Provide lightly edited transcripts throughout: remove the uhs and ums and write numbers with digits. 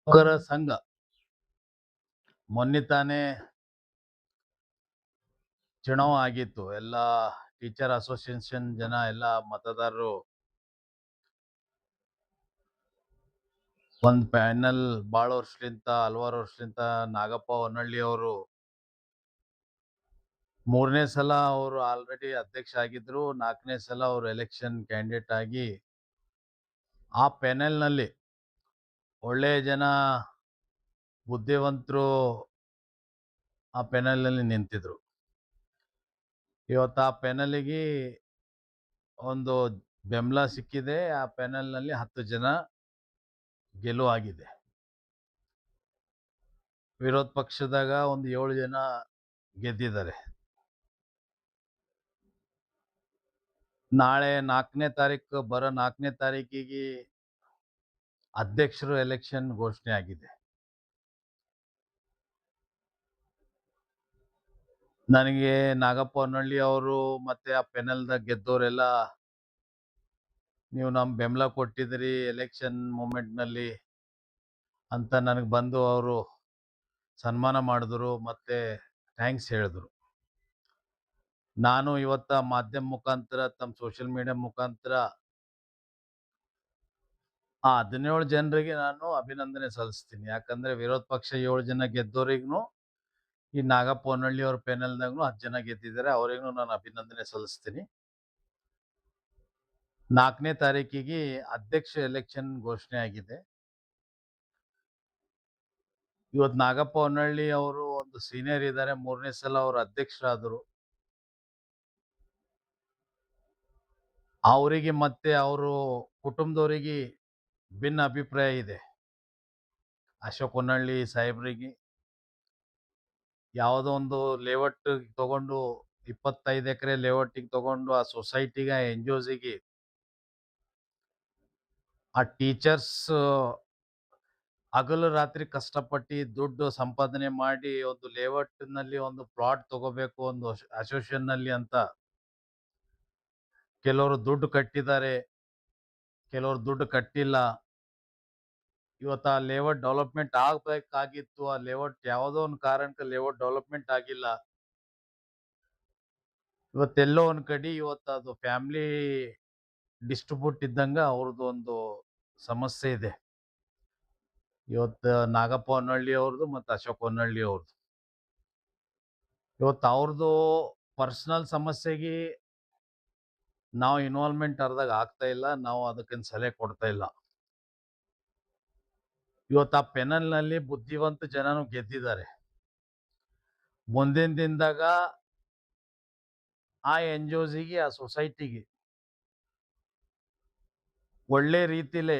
ನೌಕರ ಸಂಘ ಮೊನ್ನೆ ತಾನೇ ಚುನಾವ ಆಗಿತ್ತು. ಎಲ್ಲ ಟೀಚರ್ ಅಸೋಸಿಯೇಷನ್ ಜನ ಎಲ್ಲ ಮತದಾರರು ಒಂದ್ ಪ್ಯಾನಲ್ ಭಾಳ ವರ್ಷಲಿಂತ ಹಲವಾರು ವರ್ಷಲಿಂತ ನಾಗಪ್ಪ ಹೊನ್ನಳ್ಳಿ ಅವರು 3ನೇ ಸಲ ಅವರು ಆಲ್ರೆಡಿ ಅಧ್ಯಕ್ಷ ಆಗಿದ್ರು. 4ನೇ ಸಲ ಅವರು ಎಲೆಕ್ಷನ್ ಕ್ಯಾಂಡಿಡೇಟ್ ಆಗಿ ಆ ನಲ್ಲಿ ಒಳ್ಳೆಯ ಜನ, ಬುದ್ಧಿವಂತರು ಆ ನಲ್ಲಿ ನಿಂತಿದ್ರು. ಇವತ್ತು ಆ ಗೆ ಒಂದು ಬೆಂಬಲ ಸಿಕ್ಕಿದೆ. ಆ ನಲ್ಲಿ 10 ಜನ ಗೆಲುವಾಗಿದೆ. ವಿರೋಧ ಪಕ್ಷದಾಗ ಒಂದು 7 ಜನ ಗೆದ್ದಿದ್ದಾರೆ. ನಾಳೆ 4ನೇ ತಾರೀಕು, ಬರೋ 4ನೇ ತಾರೀಕಿಗೆ ಅಧ್ಯಕ್ಷರು ಎಲೆಕ್ಷನ್ ಘೋಷಣೆ ಆಗಿದೆ. ನನಗೆ ನಾಗಪ್ಪ ಹೊನ್ನಳ್ಳಿ ಅವರು ಮತ್ತೆ ಆ ದಾಗ ಗೆದ್ದವರೆಲ್ಲ ನೀವು ನಮ್ ಬೆಂಬಲ ಕೊಟ್ಟಿದ್ರಿ ಎಲೆಕ್ಷನ್ ನಲ್ಲಿ ಅಂತ ನನಗೆ ಬಂದು ಅವರು ಸನ್ಮಾನ ಮಾಡಿದ್ರು, ಮತ್ತೆ ಥ್ಯಾಂಕ್ಸ್ ಹೇಳಿದ್ರು. ನಾನು ಇವತ್ತ ಮಾಧ್ಯಮ ಮುಖಾಂತರ, ತಮ್ಮ ಸೋಷಿಯಲ್ ಮೀಡಿಯಾ ಮುಖಾಂತರ ಆ 17 ಜನರಿಗೆ ನಾನು ಅಭಿನಂದನೆ ಸಲ್ಲಿಸ್ತೀನಿ. ಯಾಕಂದ್ರೆ ವಿರೋಧ ಪಕ್ಷ 7 ಜನ ಗೆದ್ದವರಿಗೂ ಈ ನಾಗಪ್ಪ ಹೊನ್ನಳ್ಳಿ ಅವ್ರ ದಾಗೂ 10 ಜನ ಗೆದ್ದಿದ್ದಾರೆ. ಅವರಿಗೂ ನಾನು ಅಭಿನಂದನೆ ಸಲ್ಲಿಸ್ತೀನಿ. 4ನೇ ತಾರೀಕಿಗೆ ಅಧ್ಯಕ್ಷ ಎಲೆಕ್ಷನ್ ಘೋಷಣೆ ಆಗಿದೆ. ಇವತ್ತು ನಾಗಪ್ಪ ಹೊನ್ನಳ್ಳಿ ಅವರು ಒಂದು ಸೀನಿಯರ್ ಇದ್ದಾರೆ. 3ನೇ ಸಲ ಅವರು ಅಧ್ಯಕ್ಷರಾದರು. ಅವರಿಗೆ ಮತ್ತೆ ಅವರು ಕುಟುಂಬದವರಿಗೆ ಭಿನ್ನ ಅಭಿಪ್ರಾಯ ಇದೆ. ಅಶೋಕ್ ಹೊನ್ನಳ್ಳಿ ಸಾಹೇಬ್ರಿಗೆ ಯಾವುದೋ ಒಂದು ಲೇಔಟ್ ತಗೊಂಡು 25 ಎಕರೆ ಲೇಔಟಿಗೆ ತಗೊಂಡು ಆ ಸೊಸೈಟಿಗೆ, ಎನ್ಜಿಒಸಿಗೆ ಆ ಟೀಚರ್ಸ್ ಹಗಲು ರಾತ್ರಿ ಕಷ್ಟಪಟ್ಟು ದುಡ್ಡು ಸಂಪಾದನೆ ಮಾಡಿ ಒಂದು ಲೇಔಟ್ ನಲ್ಲಿ ಒಂದು ಪ್ಲಾಟ್ ತಗೋಬೇಕು ಒಂದು ಅಸೋಸಿಯೇಷನ್ ನಲ್ಲಿ ಅಂತ ಕೆಲವರು ದುಡ್ಡು ಕಟ್ಟಿದ್ದಾರೆ, ಕೆಲವರು ದುಡ್ಡು ಕಟ್ಟಿಲ್ಲ. ಇವತ್ತು ಆ ಲೇಔಟ್ ಡೆವಲಪ್ಮೆಂಟ್ ಆಗ್ಬೇಕಾಗಿತ್ತು. ಆ ಲೇಔಟ್ ಯಾವುದೋ ಒಂದು ಕಾರಣಕ್ಕೆ ಲೇಔಟ್ ಡೆವಲಪ್ಮೆಂಟ್ ಆಗಿಲ್ಲ. ಇವತ್ತೆಲ್ಲೋ ಒಂದ್ ಕಡೆ ಇವತ್ತು ಅದು ಫ್ಯಾಮಿಲಿ ಡಿಸ್ಟ್ರಿಬ್ಯೂಟ್ ಇದ್ದಂಗ ಅವ್ರದ್ದು ಒಂದು ಸಮಸ್ಯೆ ಇದೆ. ಇವತ್ತು ನಾಗಪ್ಪ ಹೊನ್ನಳ್ಳಿ ಅವ್ರದ್ದು ಮತ್ತು ಅಶೋಕ್ ಹೊನ್ನಳ್ಳಿ ಅವ್ರದ್ದು ಇವತ್ತು ಅವ್ರದ್ದು ಪರ್ಸನಲ್ ಸಮಸ್ಯೆಗೆ ನಾವು ಇನ್ವಾಲ್ವ್ಮೆಂಟ್ ಅರ್ದಾಗ ಆಗ್ತಾ ಇಲ್ಲ. ನಾವು ಅದಕ್ಕೇನು ಸಲಹೆ ಕೊಡ್ತಾ ಇಲ್ಲ. ಇವತ್ತು ಆ ನಲ್ಲಿ ಬುದ್ಧಿವಂತ ಜನನು ಗೆದ್ದಿದ್ದಾರೆ. ಮುಂದಿನ ದಿನದಾಗ ಆ ಎನ್ಜಿಒಸಿಗೆ, ಆ ಸೊಸೈಟಿಗೆ ಒಳ್ಳೆ ರೀತಿಲೇ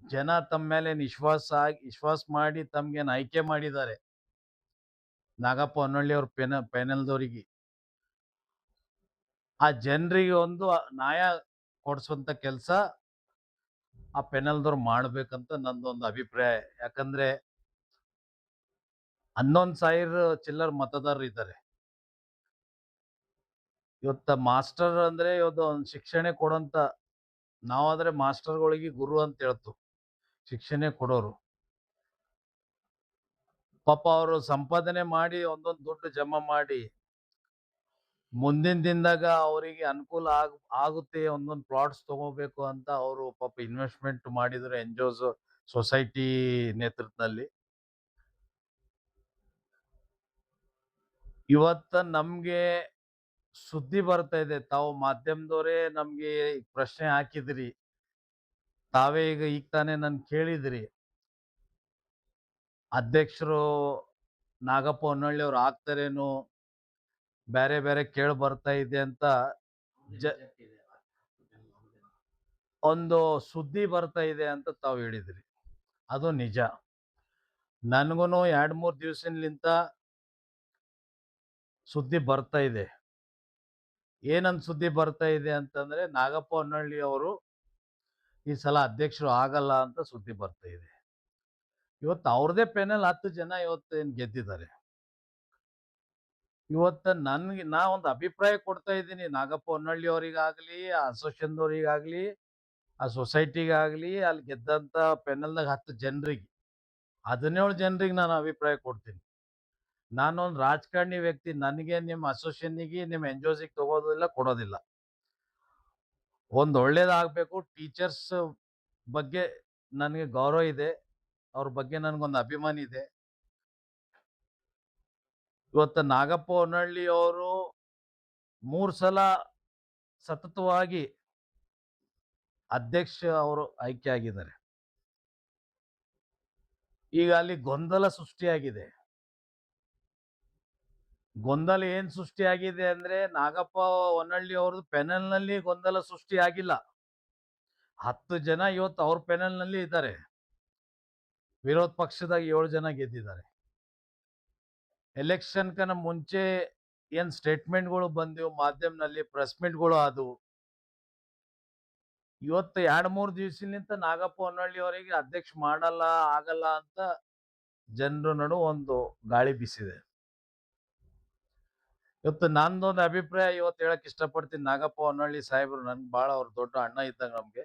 ಜನ ತಮ್ಮ ಮೇಲೆ ವಿಶ್ವಾಸ ಮಾಡಿ ತಮ್ಗೇನು ಆಯ್ಕೆ ಮಾಡಿದ್ದಾರೆ. ನಾಗಪ್ಪ ಹೊನ್ನಳ್ಳಿ ಅವ್ರ ಪೆನಲ್ದವರಿಗೆ ಆ ಜನರಿಗೆ ಒಂದು ನ್ಯಾಯ ಕೊಡಿಸುವಂತ ಕೆಲಸ ಆ ಪೆನಲ್ದವ್ರು ಮಾಡ್ಬೇಕಂತ ನಂದೊಂದು ಅಭಿಪ್ರಾಯ. ಯಾಕಂದ್ರೆ 11,000 ಚಿಲ್ಲರ್ ಮತದಾರರು ಇದ್ದಾರೆ. ಇವತ್ತ ಮಾಸ್ಟರ್ ಅಂದ್ರೆ ಇವತ್ತು ಒಂದು ಶಿಕ್ಷಣ ಕೊಡೋಂತ, ನಾವಾದ್ರೆ ಮಾಸ್ಟರ್ಗಳಿಗೆ ಗುರು ಅಂತ ಹೇಳ್ತು, ಶಿಕ್ಷಣ ಕೊಡೋರು. ಪಾಪ ಅವರು ಸಂಪಾದನೆ ಮಾಡಿ ಒಂದೊಂದು ದುಡ್ಡು ಜಮಾ ಮಾಡಿ ಮುಂದಿನ ದಿನದಾಗ ಅವರಿಗೆ ಅನುಕೂಲ ಆಗುತ್ತೆ, ಒಂದೊಂದು ಪ್ಲಾಟ್ಸ್ ತಗೋಬೇಕು ಅಂತ ಅವರು ಪಾಪ ಇನ್ವೆಸ್ಟ್ಮೆಂಟ್ ಮಾಡಿದ್ರು ಎನ್ಜಿಒಸ್ ಸೊಸೈಟಿ ನೇತೃತ್ವದಲ್ಲಿ. ಇವತ್ತ ನಮ್ಗೆ ಸುದ್ದಿ ಬರ್ತಾ ಇದೆ, ತಾವು ಮಾಧ್ಯಮದವರೇ ನಮ್ಗೆ ಪ್ರಶ್ನೆ ಹಾಕಿದ್ರಿ, ತಾವೇ ಈಗ ತಾನೇ ನನ್ ಕೇಳಿದ್ರಿ, ಅಧ್ಯಕ್ಷರು ನಾಗಪ್ಪ ಹೊನ್ನಳ್ಳಿ ಅವ್ರು ಆಗ್ತಾರೇನು, ಬೇರೆ ಬೇರೆ ಕೇಳಿ ಬರ್ತಾ ಇದೆ ಅಂತ ಒಂದು ಸುದ್ದಿ ಬರ್ತಾ ಇದೆ ಅಂತ ತಾವು ಹೇಳಿದ್ರಿ. ಅದು ನಿಜ. ನನ್ಗೂ 2-3 ದಿವಸಲಿಂತ ಸುದ್ದಿ ಬರ್ತಾ ಇದೆ. ಏನಂತ ಸುದ್ದಿ ಬರ್ತಾ ಇದೆ ಅಂತಂದ್ರೆ ನಾಗಪ್ಪ ಹೊನ್ನಳ್ಳಿ ಅವರು ಈ ಸಲ ಅಧ್ಯಕ್ಷರು ಆಗಲ್ಲ ಅಂತ ಸುದ್ದಿ ಬರ್ತಾ ಇದೆ. ಇವತ್ತು ಅವ್ರದೇ ಪೆನಲ್ 10 ಜನ ಇವತ್ತೇನ್ ಗೆದ್ದಿದ್ದಾರೆ. ಇವತ್ತ ನಾ ಒಂದು ಅಭಿಪ್ರಾಯ ಕೊಡ್ತಾ ಇದ್ದೀನಿ, ನಾಗಪ್ಪ ಹೊನ್ನಳ್ಳಿ ಅವರಿಗಾಗ್ಲಿ, ಆ ಅಸೋಸಿಯೇಷನ್ದವರಿಗಾಗ್ಲಿ, ಆ ಸೊಸೈಟಿಗಾಗ್ಲಿ, ಅಲ್ಲಿ ಗೆದ್ದಂತ ಪೆನಲ್ನಾಗ 10 ಜನರಿಗೆ 17 ಜನರಿಗೆ ನಾನು ಅಭಿಪ್ರಾಯ ಕೊಡ್ತೀನಿ. ನಾನೊಂದು ರಾಜಕಾರಣಿ ವ್ಯಕ್ತಿ. ನನಗೆ ನಿಮ್ಮ ಅಸೋಸಿಯೇಷನ್‌ಗೆ, ನಿಮ್ಮ ಎನ್‌ಜಿಒಸ್‌ಗೆ ತಗೋದಿಲ್ಲ, ಕೊಡೋದಿಲ್ಲ. ಒಂದು ಒಳ್ಳೇದಾಗ್ಬೇಕು. ಟೀಚರ್ಸ್ ಬಗ್ಗೆ ನನಗೆ ಗೌರವ ಇದೆ. ಅವ್ರ ಬಗ್ಗೆ ನನಗೊಂದು ಅಭಿಮಾನ ಇದೆ. ಇವತ್ತು ನಾಗಪ್ಪ ಹೊನ್ನಳ್ಳಿ ಅವರು 3 ಸಲ ಸತತವಾಗಿ ಅಧ್ಯಕ್ಷ ಅವರು ಆಯ್ಕೆ ಆಗಿದ್ದಾರೆ. ಈಗ ಅಲ್ಲಿ ಗೊಂದಲ ಸೃಷ್ಟಿಯಾಗಿದೆ. ಗೊಂದಲ ಏನ್ ಸೃಷ್ಟಿಯಾಗಿದೆ ಅಂದ್ರೆ, ನಾಗಪ್ಪ ಹೊನ್ನಳ್ಳಿ ಅವ್ರದ್ದು ಪ್ಯಾನೆಲ್‌ನಲ್ಲಿ ಗೊಂದಲ ಸೃಷ್ಟಿಯಾಗಿಲ್ಲ. 10 ಜನ ಇವತ್ತು ಅವ್ರ ಪ್ಯಾನೆಲ್‌ನಲ್ಲಿ ಇದ್ದಾರೆ. ವಿರೋಧ ಪಕ್ಷದಾಗ 7 ಜನ ಗೆದ್ದಿದ್ದಾರೆ. ಎಲೆಕ್ಷನ್‌ಕನ ಮುಂಚೆ ಏನ್ ಸ್ಟೇಟ್ಮೆಂಟ್‌ಗಳು ಬಂದಿವು ಮಾಧ್ಯಮದಲ್ಲಿ, ಪ್ರೆಸ್ ಮೀಟ್‌ಗಳು ಆದವು. ಇವತ್ತು 2-3 ದಿವಸಲಿಂತ ನಾಗಪ್ಪ ಹೊನ್ನಳ್ಳಿ ಅವರಿಗೆ ಅಧ್ಯಕ್ಷ ಮಾಡಲ್ಲ, ಆಗಲ್ಲ ಅಂತ ಜನರ ನಡು ಒಂದು ಗಾಳಿ ಬೀಸಿದೆ. ಇವತ್ತು ನಂದೊಂದು ಅಭಿಪ್ರಾಯ ಇವತ್ತು ಹೇಳಕ್ ಇಷ್ಟಪಡ್ತೀನಿ. ನಾಗಪ್ಪ ಹೊನ್ನಳ್ಳಿ ಸಾಹೇಬರು ನನ್ಗೆ ಬಹಳ ಅವ್ರ ದೊಡ್ಡ ಅಣ್ಣ ಇದ್ದಂಗ ನಮ್ಗೆ.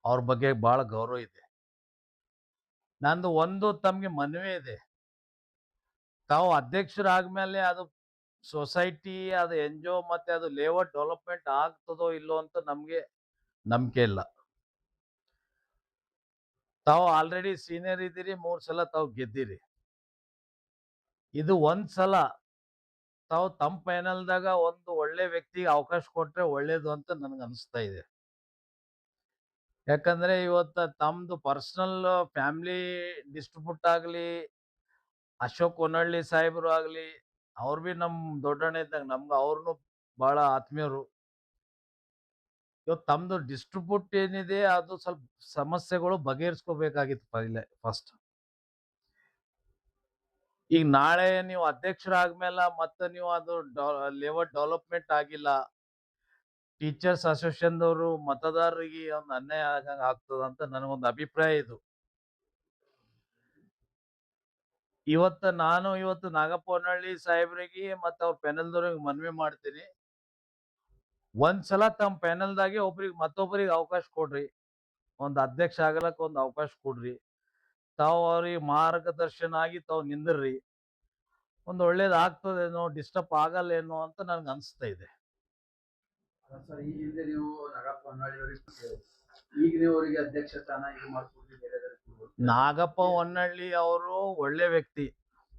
ಅವ್ರ ಬಗ್ಗೆ ಬಹಳ ಗೌರವ ಇದೆ. ನಂದು ಒಂದು ತಮ್ಗೆ ಮನವಿ ಇದೆ. ತಾವು ಅಧ್ಯಕ್ಷರಾದ್ಮೇಲೆ ಅದು ಸೊಸೈಟಿ, ಅದು ಎನ್‌ಜಿಒ ಮತ್ತೆ ಅದು ಲೇಔಟ್ ಡೆವಲಪ್‌ಮೆಂಟ್ ಆಗ್ತದೋ ಇಲ್ಲೋ ಅಂತ ನಮ್ಗೆ ನಂಬಿಕೆ ಇಲ್ಲ. ತಾವು ಆಲ್ರೆಡಿ ಸೀನಿಯರ್ ಇದ್ದೀರಿ, 3 ಸಲ ತಾವು ಗೆದ್ದಿರಿ. ಇದು ಒಂದ್ ಸಲ ತಾವು ತಮ್ಮ ಪ್ಯಾನೆಲ್‌ದಾಗ ಒಂದು ಒಳ್ಳೆ ವ್ಯಕ್ತಿಗೆ ಅವಕಾಶ ಕೊಟ್ರೆ ಒಳ್ಳೇದು ಅಂತ ನನಗೆ ಅನಿಸ್ತಾ ಇದೆ. ಯಾಕಂದ್ರೆ ಇವತ್ತ ತಮ್ದು ಪರ್ಸನಲ್ ಫ್ಯಾಮಿಲಿ ಡಿಸ್ಟ್ರಿಬ್ಯೂಟ್ ಆಗ್ಲಿ, ಅಶೋಕ್ ಹೊನ್ನಳ್ಳಿ ಸಾಹೇಬರು ಆಗ್ಲಿ, ಅವ್ರು ಬಿ ನಮ್ ದೊಡ್ಡಣ್ಣ ಇದ್ದಂಗ. ನಮ್ಗೆ ಅವ್ರನ್ನು ಬಹಳ ಆತ್ಮೀಯರು. ಇವತ್ತು ತಮ್ದು ಡಿಸ್ಟ್ರಿಬ್ಯೂಟ್ ಏನಿದೆ ಅದು ಸ್ವಲ್ಪ ಸಮಸ್ಯೆಗಳು ಬಗೆಹರಿಸ್ಕೋಬೇಕಾಗಿತ್ತು ಫಸ್ಟ್. ಈಗ ನಾಳೆ ನೀವು ಅಧ್ಯಕ್ಷರಾದ್ಮೇಲೆ ಮತ್ತೆ ನೀವು ಅದು ಲೇಔಟ್ ಡೆವಲಪ್‌ಮೆಂಟ್ ಆಗಿಲ್ಲ. ಟೀಚರ್ಸ್ ಅಸೋಸಿಯೇಷನ್‌ದವರು ಮತದಾರರಿಗೆ ಒಂದು ಅನ್ಯಾಯ ಆಗಂಗ ಆಗ್ತದಂತ ನನಗೊಂದು ಅಭಿಪ್ರಾಯ ಇದು. ಇವತ್ತು ನಾಗಪ್ಪ ಹೊನ್ನಳ್ಳಿ ಸಾಹೇಬ್ರಿಗೆ ಮತ್ತೆ ಅವ್ರ ಪ್ಯಾನೆಲ್‌ದವ್ರಿಗೆ ಮನವಿ ಮಾಡ್ತೀನಿ. ಒಂದ್ಸಲ ತಮ್ಮ ಪ್ಯಾನೆಲ್‌ದಾಗೆ ಮತ್ತೊಬ್ಬರಿಗೆ ಅವಕಾಶ ಕೊಡ್ರಿ. ಒಂದು ಅಧ್ಯಕ್ಷ ಆಗಲಕ್ಕ ಒಂದು ಅವಕಾಶ ಕೊಡ್ರಿ. ತಾವು ಅವ್ರಿಗೆ ಮಾರ್ಗದರ್ಶನ ಆಗಿ ತಾವು ನಿಂದಿರ್ರಿ. ಒಂದು ಒಳ್ಳೇದ್ ಆಗ್ತದೇನೋ, ಡಿಸ್ಟರ್ಬ್ ಆಗಲ್ಲೇನೋ ಅಂತ ನನ್ಗೆ ಅನಿಸ್ತಾ ಇದೆ. ಸರ್, ಈ ಹಿಂದೆ ನೀವು ನಾಗಪ್ಪ ಹೊನ್ನಾಳಿ ಅವರಿಗೆ ಈಗ ನೀವು ಅವರಿಗೆ ಅಧ್ಯಕ್ಷ ಸ್ಥಾನ ಇದು ಮಾಡ್ಕೊಡ್ರಿ, ನಾಗಪ್ಪ ಹೊನ್ನಳ್ಳಿ ಅವರು ಒಳ್ಳೆ ವ್ಯಕ್ತಿ.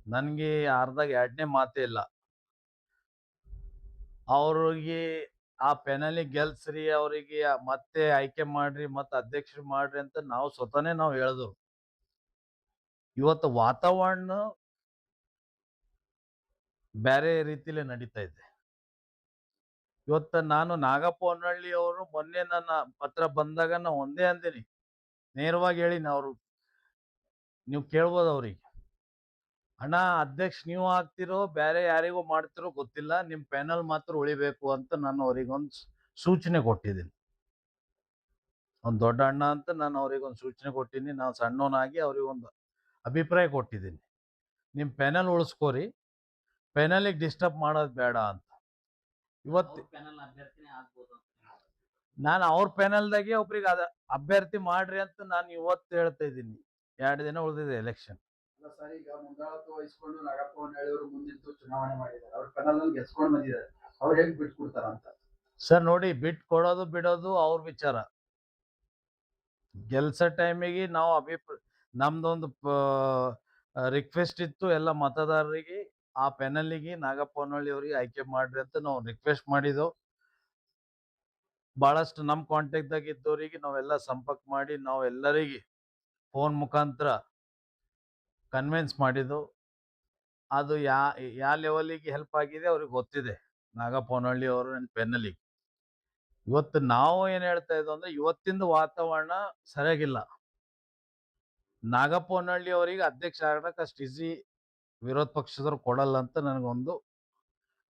ನನ್ಗೆ ಅರ್ಧಾಗ ಎರಡನೇ ಮಾತೇ ಇಲ್ಲ. ಅವ್ರಿಗೆ ಆ ಪೆನಲಿ ಗೆಲ್ಸ್ರಿ, ಅವರಿಗೆ ಮತ್ತೆ ಆಯ್ಕೆ ಮಾಡ್ರಿ, ಮತ್ತೆ ಅಧ್ಯಕ್ಷರು ಮಾಡ್ರಿ ಅಂತ ನಾವು ಸ್ವತಃನೇ ನಾವು ಹೇಳಿದ್ರು. ಇವತ್ತು ವಾತಾವರಣ ಬೇರೆ ರೀತಿಲೇ ನಡೀತಾ ಇದೆ. ಇವತ್ತು ನಾನು ನಾಗಪ್ಪ ಹೊನ್ನಳ್ಳಿ ಅವರು ಮೊನ್ನೆ ನನ್ನ ಪತ್ರ ಬಂದಾಗ ನಾ ಒಂದೇ ಅಂದಿನಿ, ನೇರವಾಗಿ ಹೇಳಿನಿ. ನೀವು ಕೇಳ್ಬೋದು ಅವ್ರಿಗೆ, ಅಣ್ಣ ಅಧ್ಯಕ್ಷ ನೀವು ಆಗ್ತಿರೋ ಬೇರೆ ಯಾರಿಗೋ ಮಾಡ್ತಿರೋ ಗೊತ್ತಿಲ್ಲ, ನಿಮ್ ಪ್ಯಾನಲ್ ಮಾತ್ರ ಉಳಿಬೇಕು ಅಂತ ನಾನು ಅವ್ರಿಗೊಂದು ಸೂಚನೆ ಕೊಟ್ಟಿದ್ದೀನಿ. ಒಂದ್ ದೊಡ್ಡ ಅಣ್ಣ ಅಂತ ನಾನು ಅವ್ರಿಗೊಂದು ಸೂಚನೆ ಕೊಟ್ಟಿನಿ. ನಾವು ಸಣ್ಣವನಾಗಿ ಅವ್ರಿಗೊಂದು ಅಭಿಪ್ರಾಯ ಕೊಟ್ಟಿದ್ದೀನಿ. ನಿಮ್ ಪ್ಯಾನಲ್ ಉಳಿಸ್ಕೋರಿ, ಪ್ಯಾನಲಿಗೆ ಡಿಸ್ಟರ್ಬ್ ಮಾಡೋದು ಬೇಡ ಅಂತ. ಇವತ್ತು ನಾನು ಅವ್ರ ಪ್ಯಾನಲ್ದಾಗೆ ಒಬ್ರಿಗೆ ಅಭ್ಯರ್ಥಿ ಮಾಡ್ರಿ ಅಂತ ನಾನು ಇವತ್ತು ಹೇಳ್ತಾ ಇದ್ದೀನಿ. 2 ದಿನ ಉಳಿದಿದೆ ಎಲೆಕ್ಷನ್. ಸರ್, ಈಗ ಮುಂದಾಳತ್ವ ವಹಿಸ್ಕೊಂಡು ನಾಗಪ್ಪ ಹೊನ್ನಾಳಿ ಅವರು ಮುಂದಿದ್ದು ಚುನಾವಣೆ ಮಾಡಿದ್ದಾರೆ. ಅವ್ರ ಪ್ಯಾನಲ್ ಗೆಲ್ಸ್ಕೊಂಡು ಬಂದಿದ್ದಾರೆ. ಅವ್ರು ಹೇಗೆ ಬಿಟ್ಕೊಡ್ತಾರ ಅಂತ. ಸರ್ ನೋಡಿ, ಬಿಟ್ಟು ಕೊಡೋದು ಬಿಡೋದು ಅವ್ರ ವಿಚಾರ. ಗೆಲ್ಸೋ ಟೈಮಿಗೆ ನಾವು ನಮ್ದೊಂದು ರಿಕ್ವೆಸ್ಟ್ ಇತ್ತು ಎಲ್ಲ ಮತದಾರರಿಗೆ, ಆ ಪ್ಯಾನಲ್ಗೆ ನಾಗಪ್ಪ ಹೊನ್ನಳ್ಳಿ ಅವರಿಗೆ ಆಯ್ಕೆ ಮಾಡ್ರಿ ಅಂತ ನಾವು ರಿಕ್ವೆಸ್ಟ್ ಮಾಡಿದೆವು. ಬಹಳಷ್ಟು ನಮ್ಮ ಕಾಂಟ್ಯಾಕ್ಟ್ದಾಗ ಇದ್ದವರಿಗೆ ನಾವೆಲ್ಲ ಸಂಪರ್ಕ ಮಾಡಿ ನಾವು ಎಲ್ಲರಿಗೆ ಫೋನ್ ಮುಖಾಂತರ ಕನ್ವಿನ್ಸ್ ಮಾಡಿದ್ದು. ಅದು ಯಾ ಲೆವೆಲಿಗೆ ಹೆಲ್ಪ್ ಆಗಿದೆ ಅವ್ರಿಗೆ ಗೊತ್ತಿದೆ, ನಾಗಪ್ಪ ಹೊನ್ನಳ್ಳಿ ಅವರು ಪೆನ್ನಲಿಗೆ. ಇವತ್ತು ನಾವು ಏನ್ ಹೇಳ್ತಾ ಇದ್ದೋ ಅಂದ್ರೆ, ಇವತ್ತಿಂದ ವಾತಾವರಣ ಸರಿಯಾಗಿಲ್ಲ. ನಾಗಪ್ಪ ಹೊನ್ನಳ್ಳಿ ಅವರಿಗೆ ಅಧ್ಯಕ್ಷ ಆಗಕ್ಕೆ ಅಷ್ಟು ಈಸಿ ವಿರೋಧ ಪಕ್ಷದವ್ರು ಕೊಡಲ್ಲ ಅಂತ ನನಗೊಂದು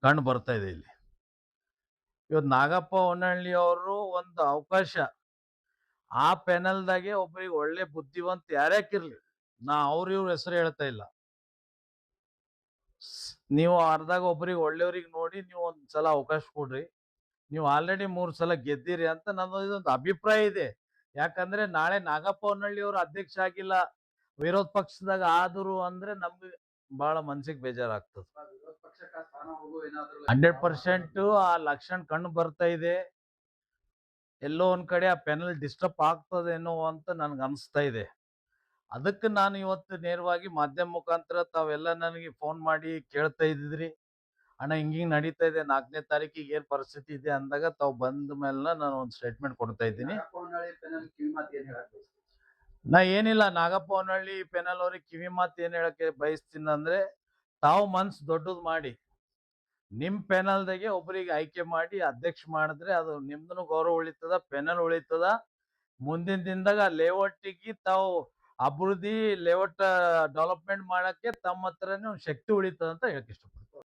ಕಂಡು ಬರ್ತಾ ಇದೆ ಇಲ್ಲಿ. ಇವತ್ತು ನಾಗಪ್ಪ ಹೊನ್ನಳ್ಳಿ ಅವರು ಒಂದು ಅವಕಾಶ, ಆ ಪ್ಯಾನಲ್ದಾಗೆ ಒಬ್ಬರಿಗೆ ಒಳ್ಳೆ ಬುದ್ಧಿವಂತ ಯಾರ್ಯಾಕಿರ್ಲಿ, ನಾ ಇವ್ರ ಹೆಸರು ಹೇಳ್ತಾ ಇಲ್ಲ. ನೀವು ಅರ್ಧಾಗ ಒಬ್ಬರಿಗೆ ಒಳ್ಳೆಯವ್ರಿಗೆ ನೋಡಿ ನೀವು ಒಂದ್ಸಲ ಅವಕಾಶ ಕೊಡ್ರಿ. ನೀವು ಆಲ್ರೆಡಿ 3 ಸಲ ಗೆದ್ದಿರಿ ಅಂತ ನನ್ನದು ಇದೊಂದು ಅಭಿಪ್ರಾಯ ಇದೆ. ಯಾಕಂದ್ರೆ ನಾಳೆ ನಾಗಪ್ಪ ಹೊನ್ನಳ್ಳಿ ಅವರು ಅಧ್ಯಕ್ಷ ಆಗಿಲ್ಲ, ವಿರೋಧ ಪಕ್ಷದಾಗ ಆದ್ರು ಅಂದ್ರೆ ನಮ್ಗೆ ಬಹಳ ಮನ್ಸಿಗೆ ಬೇಜಾರಾಗ್ತದೆ. ವಿರೋಧ ಪಕ್ಷಕ್ಕೆ ಆ ಸ್ಥಾನ ಹೋಗೋ ಏನಾದ್ರು 100% ಆ ಲಕ್ಷಣ ಕಂಡು ಬರ್ತಾ ಇದೆ. ಎಲ್ಲೋ ಒಂದ್ ಕಡೆ ಆ ಪೆನಲ್ ಡಿಸ್ಟರ್ಬ್ ಆಗ್ತದೇನೋ ಅಂತ ನನ್ಗೆ ಅನಿಸ್ತಾ ಇದೆ. ಅದಕ್ಕೆ ನಾನು ಇವತ್ತು ನೇರವಾಗಿ ಮಾಧ್ಯಮ ಮುಖಾಂತರ ತಾವೆಲ್ಲ ನನಗೆ ಫೋನ್ ಮಾಡಿ ಕೇಳ್ತಾ ಇದ್ದಿದ್ರಿ. ಅಣ್ಣ ಹಿಂಗಿಂಗ್ ನಡೀತಾ ಇದೆ 4ನೇ ತಾರೀಕಿಗೆ ಏನ್ ಪರಿಸ್ಥಿತಿ ಇದೆ ಅಂದಾಗ ತಾವು ಬಂದ ಮೇಲೆ ನಾನು ಒಂದು ಸ್ಟೇಟ್ಮೆಂಟ್ ಕೊಡ್ತಾ ಇದ್ದೀನಿ. ನಾಗಪ್ಪ ಹೊನ್ನಾಳಿ ಪೆನಲ್ ಕಿವಿ ಮಾತು ಏನ್ ಹೇಳಕ್ ಬಯಸ್ತೀರಿ? ನಾ ಏನಿಲ್ಲ ನಾಗಪ್ಪ ಹೊನ್ನಳ್ಳಿ ಪೆನಲ್ ಅವ್ರಿಗೆ ಕಿವಿ ಮಾತು ಏನ್ ಹೇಳಕ್ಕೆ ಬಯಸ್ತೀನಿ ಅಂದ್ರೆ, ತಾವು ಮನ್ಸು ದೊಡ್ಡದು ಮಾಡಿ ನಿಮ್ ಪೆನಲ್ದಾಗೆ ಒಬ್ಬರಿಗೆ ಆಯ್ಕೆ ಮಾಡಿ ಅಧ್ಯಕ್ಷ ಮಾಡಿದ್ರೆ ಅದು ನಿಮ್ದನು ಗೌರವ ಉಳಿತದ, ಪೆನಲ್ ಉಳಿತದ. ಮುಂದಿನ ದಿನದಾಗ ಲೇಔಟಿಗೆ ತಾವು ಅಭಿವೃದ್ಧಿ ಲೇಔಟ್ ಡೆವಲಪ್ಮೆಂಟ್ ಮಾಡಕ್ಕೆ ತಮ್ಮ ಹತ್ರನೇ ಒಂದು ಶಕ್ತಿ ಉಳಿತದ ಅಂತ ಹೇಳಕ್ ಇಷ್ಟಪಡ್ತೀನಿ.